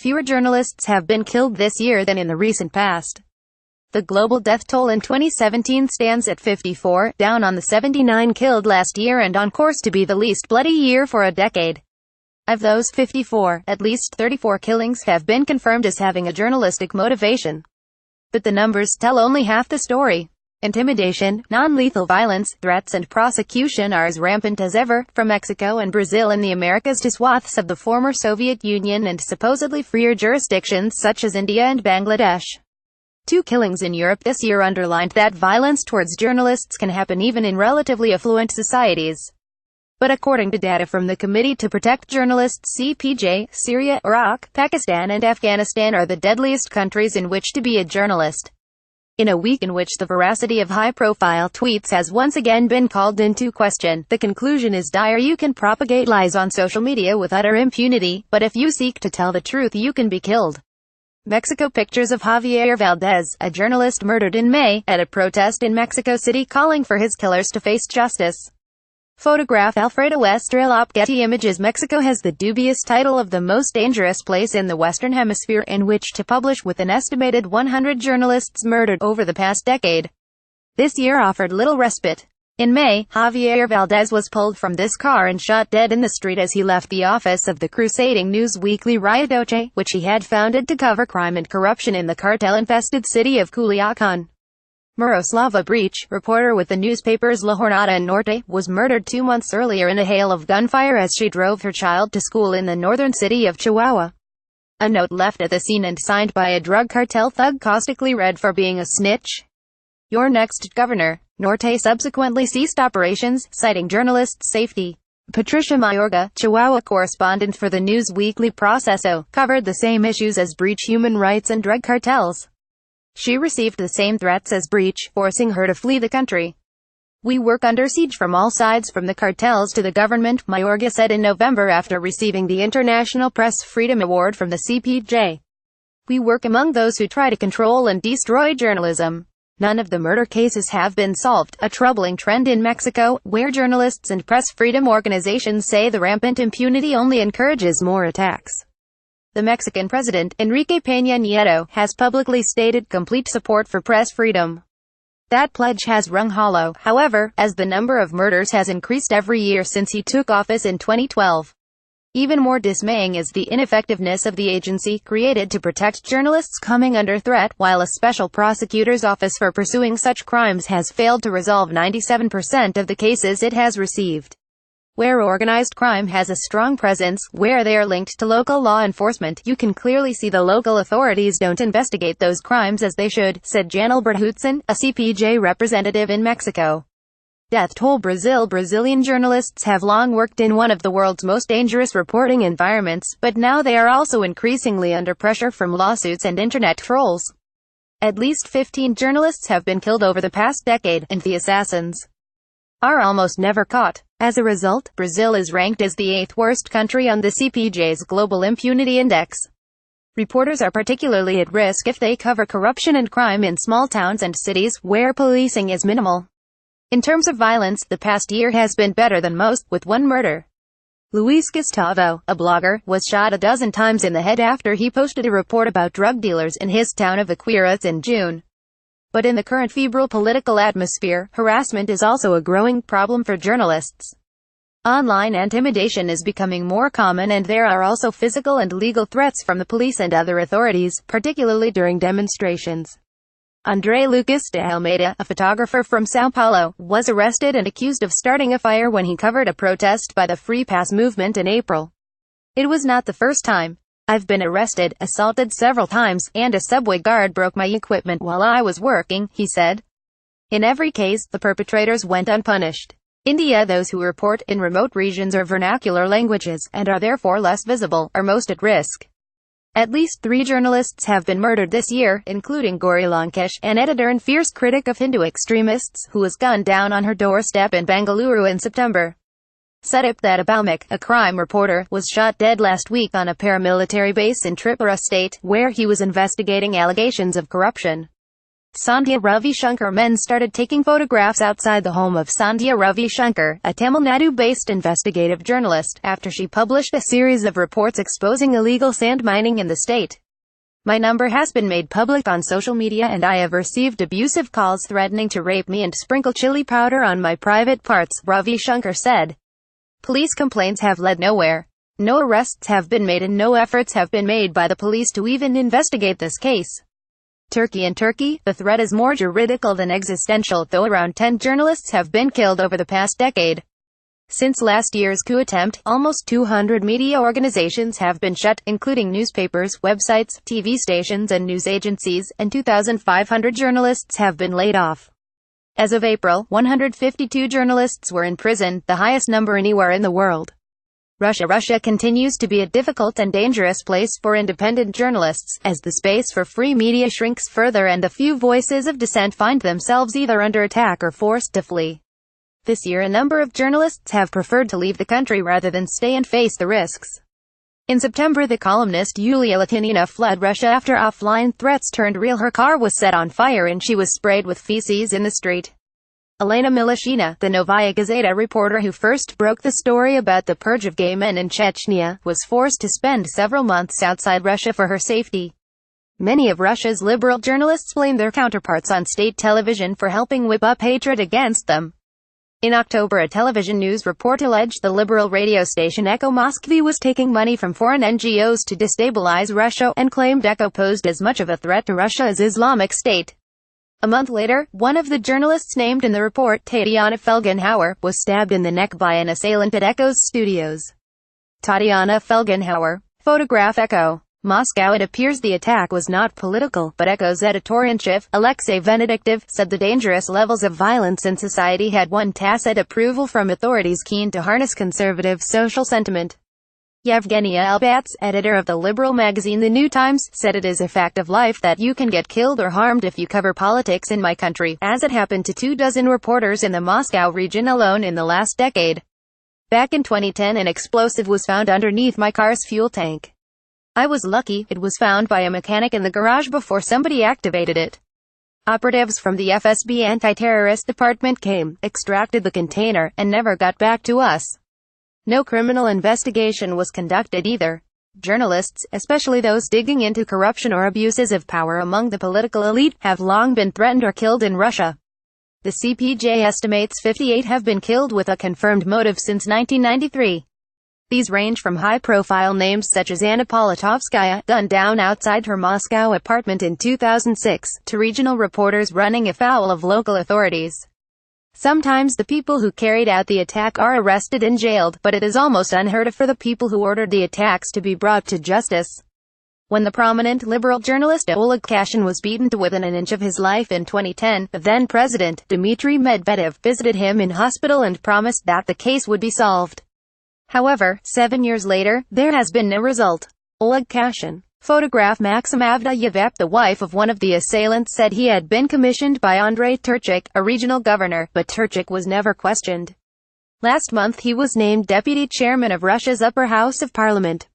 Fewer journalists have been killed this year than in the recent past. The global death toll in 2017 stands at 54, down on the 79 killed last year and on course to be the least bloody year for a decade. Of those 54, at least 34 killings have been confirmed as having a journalistic motivation. But the numbers tell only half the story. Intimidation, non-lethal violence, threats and prosecution are as rampant as ever, from Mexico and Brazil in the Americas to swaths of the former Soviet Union and supposedly freer jurisdictions such as India and Bangladesh. 2 killings in Europe this year underlined that violence towards journalists can happen even in relatively affluent societies. But according to data from the Committee to Protect Journalists (CPJ), Syria, Iraq, Pakistan and Afghanistan are the deadliest countries in which to be a journalist. In a week in which the veracity of high-profile tweets has once again been called into question, the conclusion is dire: you can propagate lies on social media with utter impunity, but if you seek to tell the truth you can be killed. Mexico. Pictures of Javier Valdez, a journalist murdered in May, at a protest in Mexico City calling for his killers to face justice. Photograph Alfredo Estrella. Getty Images. Mexico has the dubious title of the most dangerous place in the Western Hemisphere in which to publish, with an estimated 100 journalists murdered over the past decade. This year offered little respite. In May, Javier Valdez was pulled from this car and shot dead in the street as he left the office of the crusading news weekly Raya, which he had founded to cover crime and corruption in the cartel-infested city of Culiacan. Miroslava Breach, reporter with the newspapers La Jornada and Norte, was murdered 2 months earlier in a hail of gunfire as she drove her child to school in the northern city of Chihuahua. A note left at the scene and signed by a drug cartel thug caustically read, "For being a snitch, your next governor." Norte subsequently ceased operations, citing journalists' safety. Patricia Mayorga, Chihuahua correspondent for the news weekly Proceso, covered the same issues as Breach: human rights and drug cartels. She received the same threats as Breach, forcing her to flee the country. "We work under siege from all sides, from the cartels to the government," Mayorga said in November after receiving the International Press Freedom Award from the CPJ. "We work among those who try to control and destroy journalism." None of the murder cases have been solved, a troubling trend in Mexico, where journalists and press freedom organizations say the rampant impunity only encourages more attacks. The Mexican president, Enrique Peña Nieto, has publicly stated complete support for press freedom. That pledge has rung hollow, however, as the number of murders has increased every year since he took office in 2012. Even more dismaying is the ineffectiveness of the agency, created to protect journalists coming under threat, while a special prosecutor's office for pursuing such crimes has failed to resolve 97% of the cases it has received. Where organized crime has a strong presence, where they are linked to local law enforcement, you can clearly see the local authorities don't investigate those crimes as they should, said Jan Alberthutson, a CPJ representative in Mexico. Death toll. Brazil. Brazilian journalists have long worked in one of the world's most dangerous reporting environments, but now they are also increasingly under pressure from lawsuits and internet trolls. At least 15 journalists have been killed over the past decade, and the assassins are almost never caught. As a result, Brazil is ranked as the 8th worst country on the CPJ's Global Impunity Index. Reporters are particularly at risk if they cover corruption and crime in small towns and cities, where policing is minimal. In terms of violence, the past year has been better than most, with 1 murder. Luis Gustavo, a blogger, was shot a dozen times in the head after he posted a report about drug dealers in his town of Aquiras in June. But in the current febrile political atmosphere, harassment is also a growing problem for journalists. Online intimidation is becoming more common, and there are also physical and legal threats from the police and other authorities, particularly during demonstrations. André Lucas de Almeida, a photographer from São Paulo, was arrested and accused of starting a fire when he covered a protest by the Free Pass movement in April. "It was not the first time. I've been arrested, assaulted several times, and a subway guard broke my equipment while I was working," he said. In every case, the perpetrators went unpunished. India. Those who report in remote regions or vernacular languages, and are therefore less visible, are most at risk. At least 3 journalists have been murdered this year, including Gauri Lankesh, an editor and fierce critic of Hindu extremists, who was gunned down on her doorstep in Bengaluru in September. Sudeep Thadabhaumik, a crime reporter, was shot dead last week on a paramilitary base in Tripura state, where he was investigating allegations of corruption. Sandhya Ravi Shankar men started taking photographs outside the home of Sandhya Ravi Shankar, a Tamil Nadu-based investigative journalist, after she published a series of reports exposing illegal sand mining in the state. My number has been made public on social media and I have received abusive calls threatening to rape me and sprinkle chili powder on my private parts, Ravi Shankar said. Police complaints have led nowhere. No arrests have been made and no efforts have been made by the police to even investigate this case. In Turkey, the threat is more juridical than existential, though around 10 journalists have been killed over the past decade. Since last year's coup attempt, almost 200 media organizations have been shut, including newspapers, websites, TV stations and news agencies, and 2,500 journalists have been laid off. As of April, 152 journalists were in prison, the highest number anywhere in the world. Russia continues to be a difficult and dangerous place for independent journalists, as the space for free media shrinks further and the few voices of dissent find themselves either under attack or forced to flee. This year a number of journalists have preferred to leave the country rather than stay and face the risks. In September, the columnist Yulia Latinina fled Russia after offline threats turned real. Her car was set on fire and she was sprayed with feces in the street. Elena Milashina, the Novaya Gazeta reporter who first broke the story about the purge of gay men in Chechnya, was forced to spend several months outside Russia for her safety. Many of Russia's liberal journalists blame their counterparts on state television for helping whip up hatred against them. In October, a television news report alleged the liberal radio station Echo Moskvy was taking money from foreign NGOs to destabilize Russia, and claimed Echo posed as much of a threat to Russia as Islamic State. A month later, one of the journalists named in the report, Tatiana Felgenhauer, was stabbed in the neck by an assailant at Echo's studios. Tatiana Felgenhauer. Photograph Echo. Moscow. It appears the attack was not political, but Echo's editor-in-chief, Alexei Venediktov, said the dangerous levels of violence in society had won tacit approval from authorities keen to harness conservative social sentiment. Yevgenia Albats, editor of the liberal magazine The New Times, said it is a fact of life that you can get killed or harmed if you cover politics in my country, as it happened to 24 reporters in the Moscow region alone in the last decade. Back in 2010, an explosive was found underneath my car's fuel tank. I was lucky, it was found by a mechanic in the garage before somebody activated it. Operatives from the FSB anti-terrorist department came, extracted the container, and never got back to us. No criminal investigation was conducted either. Journalists, especially those digging into corruption or abuses of power among the political elite, have long been threatened or killed in Russia. The CPJ estimates 58 have been killed with a confirmed motive since 1993. These range from high-profile names such as Anna Politkovskaya, gunned down outside her Moscow apartment in 2006, to regional reporters running afoul of local authorities. Sometimes the people who carried out the attack are arrested and jailed, but it is almost unheard of for the people who ordered the attacks to be brought to justice. When the prominent liberal journalist Oleg Kashin was beaten to within an inch of his life in 2010, the then-president, Dmitry Medvedev, visited him in hospital and promised that the case would be solved. However, 7 years later, there has been no result. Oleg Kashin. Photograph Maxim Avdyev. The wife of one of the assailants said he had been commissioned by Andrei Turchik, a regional governor, but Turchik was never questioned. Last month he was named deputy chairman of Russia's upper house of parliament.